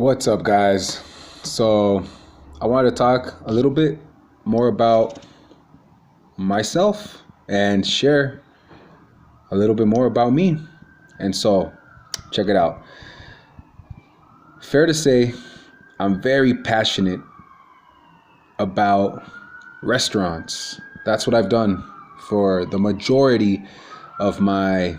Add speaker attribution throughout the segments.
Speaker 1: What's up, guys? So, I wanted to talk a little bit more about myself and share a little bit more about me. And so, check it out. Fair to say, I'm very passionate about restaurants. That's what I've done for the majority of my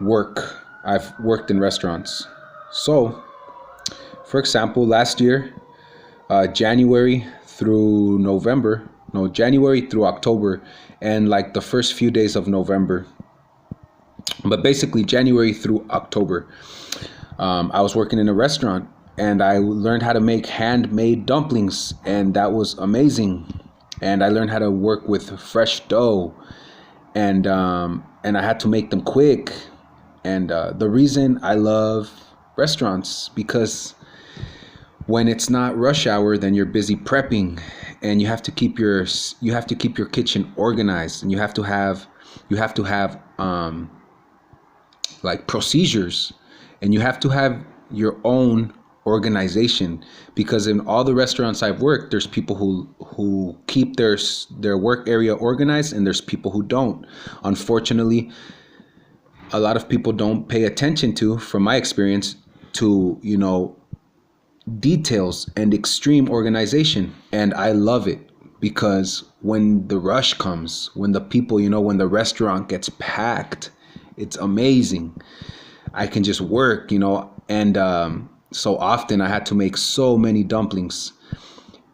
Speaker 1: work. I've worked in restaurants. So, for example, last year, January through November, no, January through October, and like the first few days of November, but basically January through October, I was working in a restaurant and I learned how to make handmade dumplings, and that was amazing. And I learned how to work with fresh dough, and I had to make them quick. And the reason I love restaurants because when it's not rush hour, then you're busy prepping, and you have to keep your kitchen organized, and you have to have like procedures, and you have to have your own organization, because in all the restaurants I've worked, there's people who keep their work area organized, and there's people who don't. Unfortunately, a lot of people don't pay attention to, from my experience, to details and extreme organization. And I love it because when the rush comes, when the people, when the restaurant gets packed, it's amazing. I can just work, and so often I had to make so many dumplings.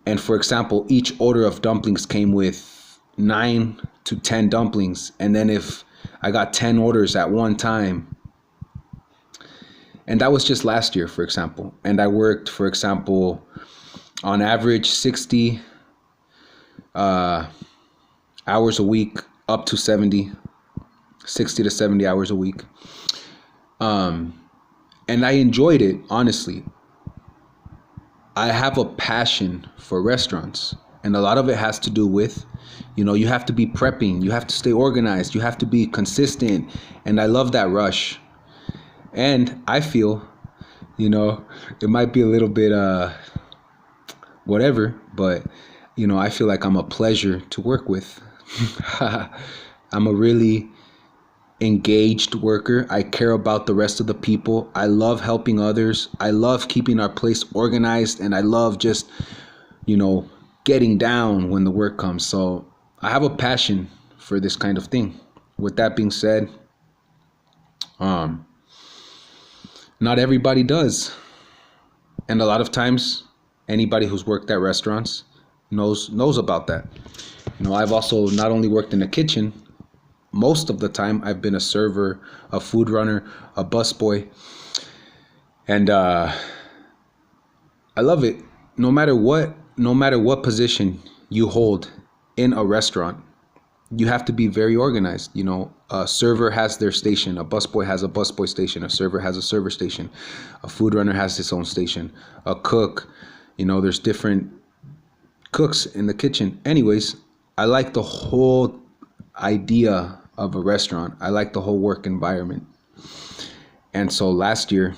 Speaker 1: And for example, each order of dumplings came with 9 to 10 dumplings. And then if I got 10 orders at one time, and that was just last year, for example. And I worked, for example, on average 60 hours a week, up to 60 to 70 hours a week. And I enjoyed it, honestly. I have a passion for restaurants, and a lot of it has to do with, you have to be prepping, you have to stay organized, you have to be consistent. And I love that rush. And I feel, it might be a little bit whatever, but I feel like I'm a pleasure to work with. I'm a really engaged worker. I care about the rest of the people. I love helping others. I love keeping our place organized, and I love just, getting down when the work comes. So I have a passion for this kind of thing. With that being said, not everybody does. And a lot of times, anybody who's worked at restaurants knows about that. I've also not only worked in the kitchen. Most of the time, I've been a server, a food runner, a busboy, and I love it. No matter what position you hold in a restaurant, you have to be very organized. A server has their station, a busboy has a busboy station, a server has a server station, a food runner has his own station, a cook, there's different cooks in the kitchen. Anyways, I like the whole idea of a restaurant. I like the whole work environment. And so last year,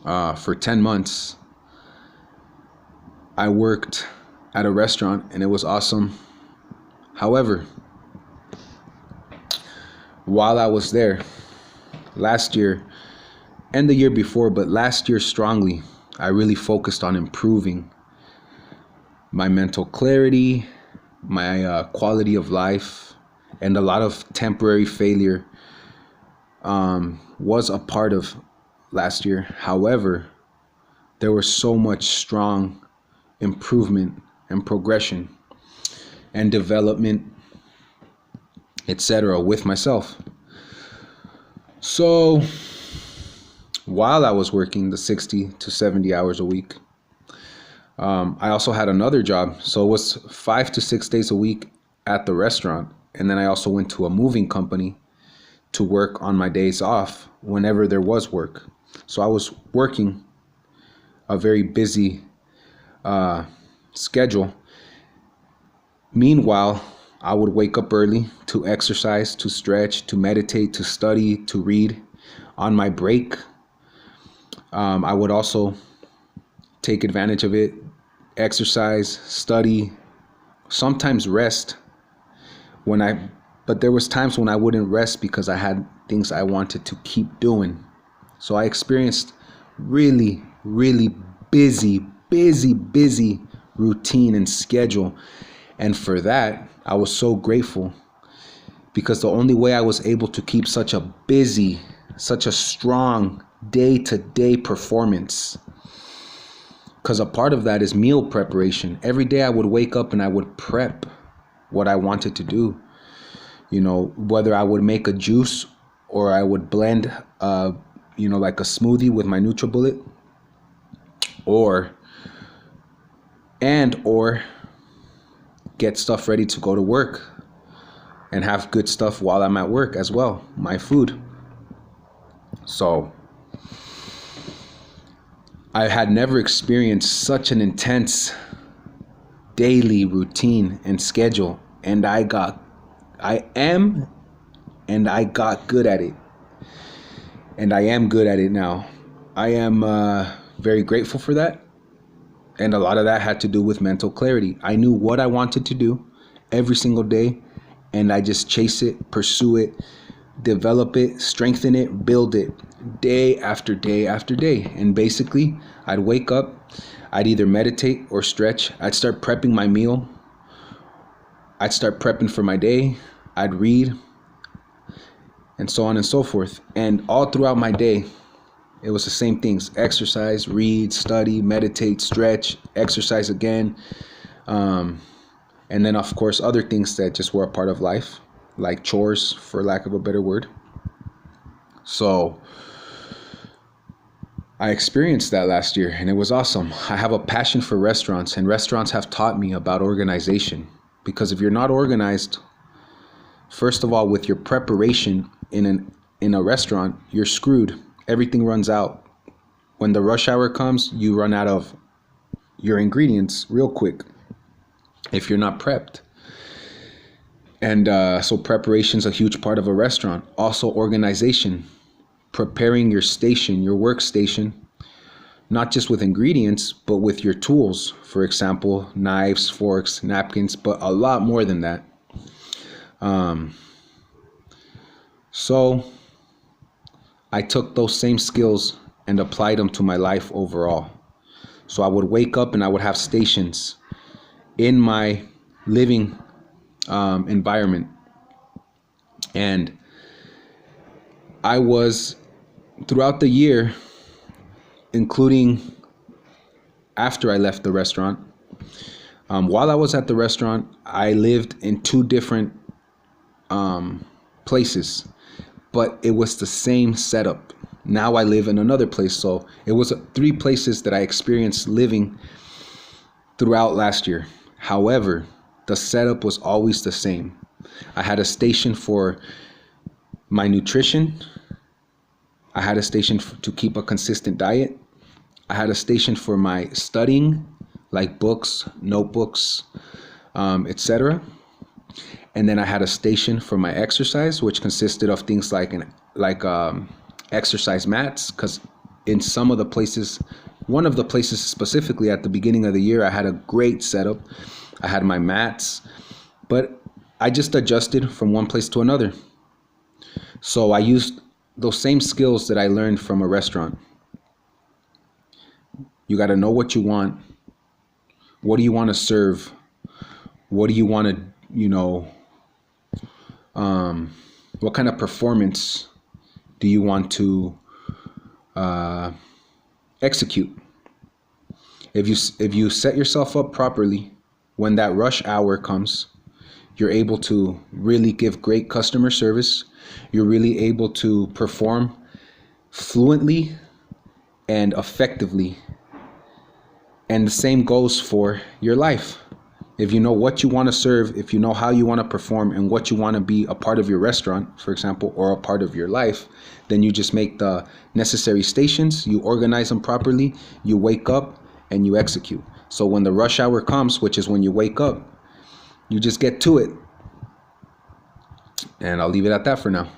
Speaker 1: for 10 months, I worked at a restaurant, and it was awesome. However, while I was there last year and the year before, but last year strongly, I really focused on improving my mental clarity, my quality of life, and a lot of temporary failure was a part of last year. However, there was so much strong improvement and progression and development, etc., with myself. So while I was working the 60 to 70 hours a week, I also had another job. So it was 5 to 6 days a week at the restaurant. And then I also went to a moving company to work on my days off whenever there was work. So I was working a very busy schedule. Meanwhile, I would wake up early to exercise, to stretch, to meditate, to study, to read. On my break, I would also take advantage of it, exercise, study, sometimes rest. But there was times when I wouldn't rest because I had things I wanted to keep doing. So I experienced really, really busy routine and schedule. And for that, I was so grateful, because the only way I was able to keep such a strong day-to-day performance, because a part of that is meal preparation. Every day I would wake up and I would prep what I wanted to do. Whether I would make a juice or I would blend, like a smoothie with my NutriBullet, or get stuff ready to go to work and have good stuff while I'm at work as well, my food. So I had never experienced such an intense daily routine and schedule, and I got good at it. And I am good at it now. I am very grateful for that. And a lot of that had to do with mental clarity. I knew what I wanted to do every single day, and I just chase it, pursue it, develop it, strengthen it, build it day after day after day. And basically, I'd wake up, I'd either meditate or stretch. I'd start prepping my meal. I'd start prepping for my day. I'd read, and so on and so forth. And all throughout my day, it was the same things: exercise, read, study, meditate, stretch, exercise again. And then, of course, other things that just were a part of life, like chores, for lack of a better word. So I experienced that last year, and it was awesome. I have a passion for restaurants, and restaurants have taught me about organization. Because if you're not organized, first of all, with your preparation in a restaurant, you're screwed. Everything runs out. When the rush hour comes, you run out of your ingredients real quick if you're not prepped. And so preparation is a huge part of a restaurant. Also, organization, preparing your station, your workstation, not just with ingredients, but with your tools. For example, knives, forks, napkins, but a lot more than that. So I took those same skills and applied them to my life overall. So I would wake up and I would have stations in my living environment. And I was, throughout the year, including after I left the restaurant, while I was at the restaurant, I lived in two different places, but it was the same setup. Now I live in another place. So it was 3 places that I experienced living throughout last year. However, the setup was always the same. I had a station for my nutrition. I had a station to keep a consistent diet. I had a station for my studying, like books, notebooks, etc. And then I had a station for my exercise, which consisted of things like exercise mats, because in some of the places, one of the places specifically at the beginning of the year, I had a great setup. I had my mats, but I just adjusted from one place to another. So I used those same skills that I learned from a restaurant. You got to know what you want. What do you want to serve? What do you want to, what kind of performance do you want to execute? If you set yourself up properly, when that rush hour comes, you're able to really give great customer service. You're really able to perform fluently and effectively. And the same goes for your life. If you know what you want to serve, if you know how you want to perform and what you want to be a part of your restaurant, for example, or a part of your life, then you just make the necessary stations, you organize them properly, you wake up and you execute. So when the rush hour comes, which is when you wake up, you just get to it. And I'll leave it at that for now.